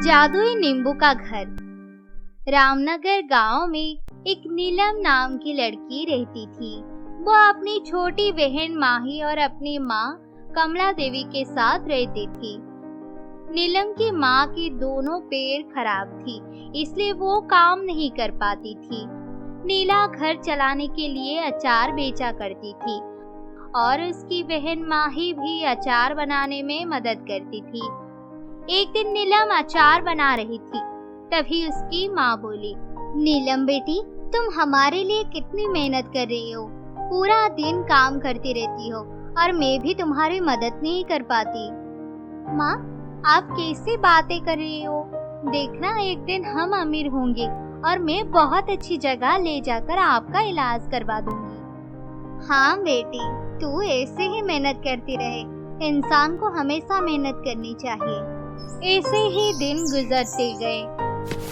जादुई नींबू का घर। रामनगर गांव में एक नीलम नाम की लड़की रहती थी। वो अपनी छोटी बहन माही और अपनी माँ कमला देवी के साथ रहती थी। नीलम की माँ की दोनों पैर खराब थी, इसलिए वो काम नहीं कर पाती थी। नीला घर चलाने के लिए अचार बेचा करती थी और उसकी बहन माही भी अचार बनाने में मदद करती थी। एक दिन नीलम अचार बना रही थी, तभी उसकी माँ बोली, नीलम बेटी, तुम हमारे लिए कितनी मेहनत कर रही हो। पूरा दिन काम करती रहती हो और मैं भी तुम्हारी मदद नहीं कर पाती। माँ, आप कैसे बातें कर रही हो? देखना, एक दिन हम अमीर होंगे और मैं बहुत अच्छी जगह ले जाकर आपका इलाज करवा दूंगी। हाँ बेटी, तू ऐसे ही मेहनत करती रहे। इंसान को हमेशा मेहनत करनी चाहिए। ऐसे ही दिन गुजरते गए।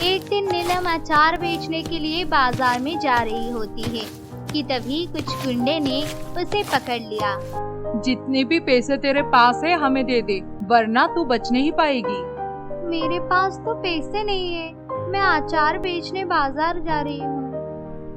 एक दिन नीलम अचार बेचने के लिए बाजार में जा रही होती है कि तभी कुछ गुंडे ने उसे पकड़ लिया। जितने भी पैसे तेरे पास है हमें दे दे, वरना तू बच नहीं पाएगी। मेरे पास तो पैसे नहीं है, मैं अचार बेचने बाजार जा रही हूँ।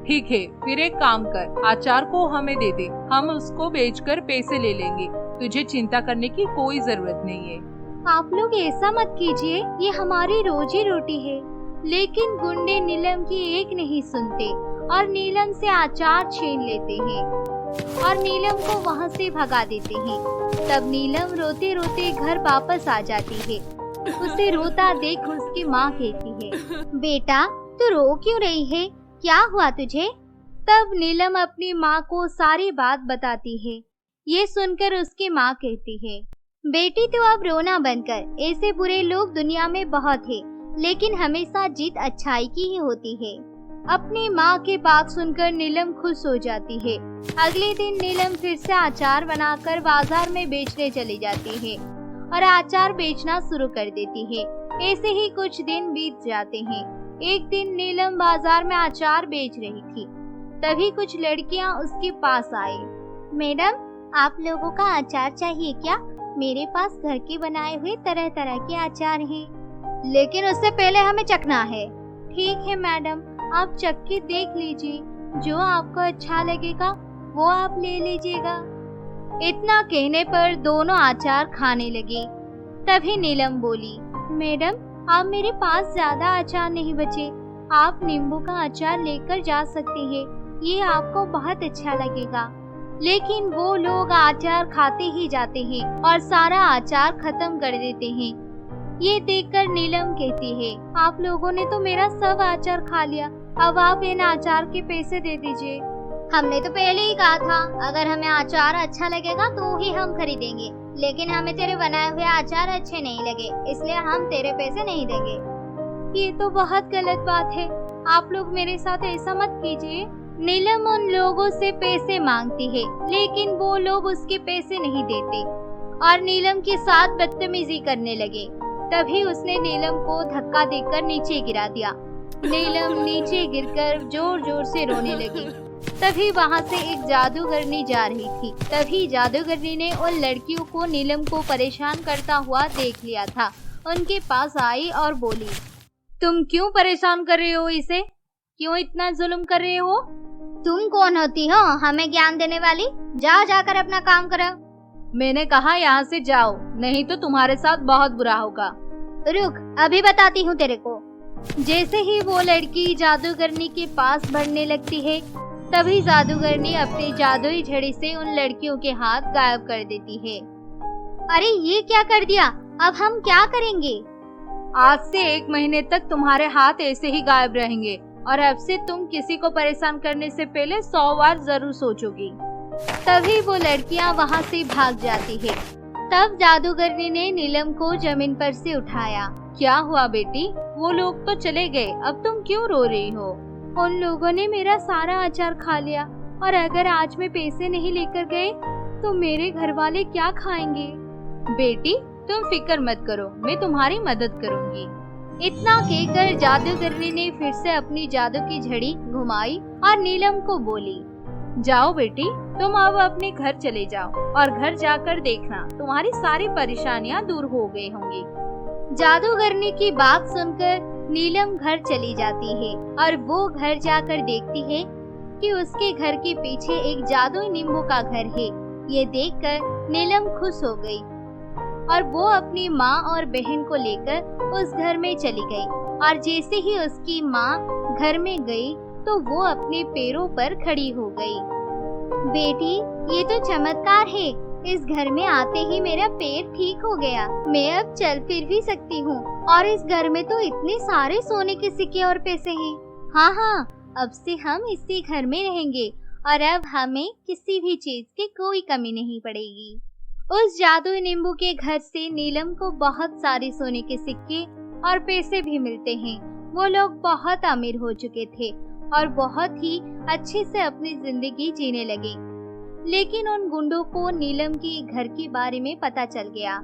ठीक है, फिर एक काम कर, अचार को हमें दे दे, हम उसको बेचकर पैसे ले लेंगे। तुझे चिंता करने की कोई जरूरत नहीं है। आप लोग ऐसा मत कीजिए, ये हमारी रोजी रोटी है। लेकिन गुंडे नीलम की एक नहीं सुनते और नीलम से अचार छीन लेते हैं और नीलम को वहाँ से भगा देते हैं। तब नीलम रोते रोते घर वापस आ जाती है। उसे रोता देख उसकी माँ कहती है, बेटा, तू रो क्यों रही है? क्या हुआ तुझे? तब नीलम अपनी माँ को सारी बात बताती है। ये सुनकर उसकी माँ कहती है, बेटी, तू अब रोना बंद कर। ऐसे बुरे लोग दुनिया में बहुत है, लेकिन हमेशा जीत अच्छाई की ही होती है। अपनी माँ की बात सुनकर नीलम खुश हो जाती है। अगले दिन नीलम फिर से अचार बनाकर बाजार में बेचने चली जाती है और अचार बेचना शुरू कर देती है। ऐसे ही कुछ दिन बीत जाते हैं। एक दिन नीलम बाजार में अचार बेच रही थी, तभी कुछ लड़कियाँ उसके पास आई। मैडम, आप लोगों का अचार चाहिए क्या? मेरे पास घर के बनाए हुए तरह तरह के अचार हैं, लेकिन उससे पहले हमें चखना है। ठीक है मैडम, आप चख के देख लीजिए, जो आपको अच्छा लगेगा वो आप ले लीजिएगा। इतना कहने पर दोनों अचार खाने लगे। तभी नीलम बोली, मैडम, आप मेरे पास ज्यादा अचार नहीं बचे, आप नींबू का अचार लेकर जा सकती हैं, ये आपको बहुत अच्छा लगेगा। लेकिन वो लोग अचार खाते ही जाते हैं और सारा अचार खत्म कर देते हैं। ये देखकर नीलम कहती है, आप लोगों ने तो मेरा सब अचार खा लिया, अब आप इन अचार के पैसे दे दीजिए। हमने तो पहले ही कहा था, अगर हमें अचार अच्छा लगेगा तो ही हम खरीदेंगे, लेकिन हमें तेरे बनाए हुए अचार अच्छे नहीं लगे, इसलिए हम तेरे पैसे नहीं देंगे। ये तो बहुत गलत बात है, आप लोग मेरे साथ ऐसा मत कीजिए। नीलम उन लोगों से पैसे मांगती है, लेकिन वो लोग उसके पैसे नहीं देते और नीलम के साथ बदतमीजी करने लगे। तभी उसने नीलम को धक्का देकर नीचे गिरा दिया। नीलम नीचे गिरकर जोर जोर से रोने लगी। तभी वहाँ से एक जादूगरनी जा रही थी। तभी जादूगरनी ने उन लड़कियों को नीलम को परेशान करता हुआ देख लिया था। उनके पास आई और बोली, तुम क्यों परेशान कर रहे हो इसे? क्यों इतना जुल्म कर रहे हो? तुम कौन होती हो हमें ज्ञान देने वाली? जाओ, जाकर अपना काम करो। मैंने कहा यहाँ से जाओ, नहीं तो तुम्हारे साथ बहुत बुरा होगा। रुक, अभी बताती हूँ तेरे को। जैसे ही वो लड़की जादूगरनी के पास बढ़ने लगती है, तभी जादूगरनी अपनी जादुई झड़ी से उन लड़कियों के हाथ गायब कर देती है। अरे ये क्या कर दिया? अब हम क्या करेंगे? आज से 1 महीने तक तुम्हारे हाथ ऐसे ही गायब रहेंगे और अब से तुम किसी को परेशान करने से पहले 100 बार जरूर सोचोगी। तभी वो लड़कियां वहाँ से भाग जाती है। तब जादूगरनी ने नीलम को जमीन पर से उठाया। क्या हुआ बेटी? वो लोग तो चले गए, अब तुम क्यों रो रही हो? उन लोगों ने मेरा सारा अचार खा लिया और अगर आज में पैसे नहीं लेकर गए तो मेरे घर वाले क्या खाएंगे? बेटी, तुम फिक्र मत करो, मैं तुम्हारी मदद करूंगी। इतना कहकर जादूगरनी ने फिर से अपनी जादू की झड़ी घुमाई और नीलम को बोली, जाओ बेटी, तुम अब अपने घर चले जाओ और घर जाकर देखना तुम्हारी सारी परेशानियां दूर हो गई होंगी। जादूगरनी की बात सुनकर नीलम घर चली जाती है और वो घर जाकर देखती है कि उसके घर के पीछे एक जादुई नींबू का घर है। ये देखकर नीलम खुश हो गई और वो अपनी माँ और बहन को लेकर उस घर में चली गई। और जैसे ही उसकी माँ घर में गई तो वो अपने पैरों पर खड़ी हो गई। बेटी, ये तो चमत्कार है। इस घर में आते ही मेरा पैर ठीक हो गया। मैं अब चल फिर भी सकती हूँ और इस घर में तो इतने सारे सोने के सिक्के और पैसे हैं। हाँ, अब से हम इसी घर में रहेंगे और अब हमें किसी भी चीज की कोई कमी नहीं पड़ेगी। उस जादुई नींबू के घर से नीलम को बहुत सारे सोने के सिक्के और पैसे भी मिलते हैं। वो लोग बहुत अमीर हो चुके थे और बहुत ही अच्छे से अपनी जिंदगी जीने लगे। लेकिन उन गुंडों को नीलम के घर के बारे में पता चल गया।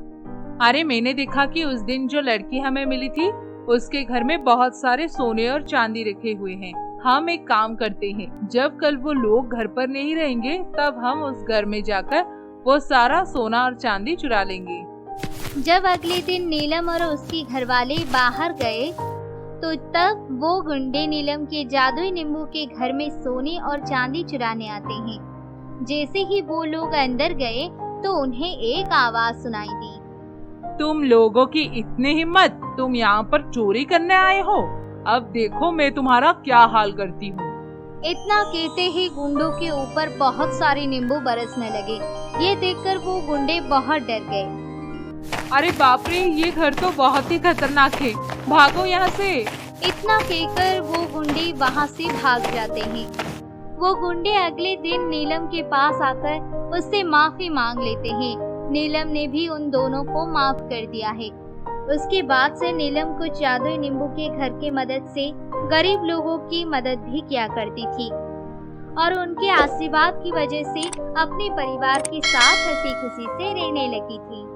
अरे, मैंने देखा कि उस दिन जो लड़की हमें मिली थी उसके घर में बहुत सारे सोने और चांदी रखे हुए हैं। हम एक काम करते हैं, जब कल वो लोग घर पर नहीं रहेंगे तब हम उस घर में जाकर वो सारा सोना और चांदी चुरा लेंगे। जब अगले दिन नीलम और उसकी घरवाले बाहर गए तो तब वो गुंडे नीलम के जादुई नींबू के घर में सोने और चांदी चुराने आते हैं। जैसे ही वो लोग अंदर गए तो उन्हें एक आवाज सुनाई दी। तुम लोगों की इतनी हिम्मत, तुम यहाँ पर चोरी करने आए हो? अब देखो मैं तुम्हारा क्या हाल करती हूँ। इतना कहते ही गुंडों के ऊपर बहुत सारे नींबू बरसने लगे। ये देखकर वो गुंडे बहुत डर गए। अरे बाप रे, ये घर तो बहुत ही खतरनाक है, भागो यहाँ से। इतना कहकर वो गुंडे वहाँ से भाग जाते हैं। वो गुंडे अगले दिन नीलम के पास आकर उससे माफी मांग लेते हैं। नीलम ने भी उन दोनों को माफ कर दिया है। उसके बाद से नीलम कुछ जादुई नींबू के घर की मदद से गरीब लोगों की मदद भी किया करती थी और उनके आशीर्वाद की वजह से अपने परिवार के साथ हंसी खुशी से रहने लगी थी।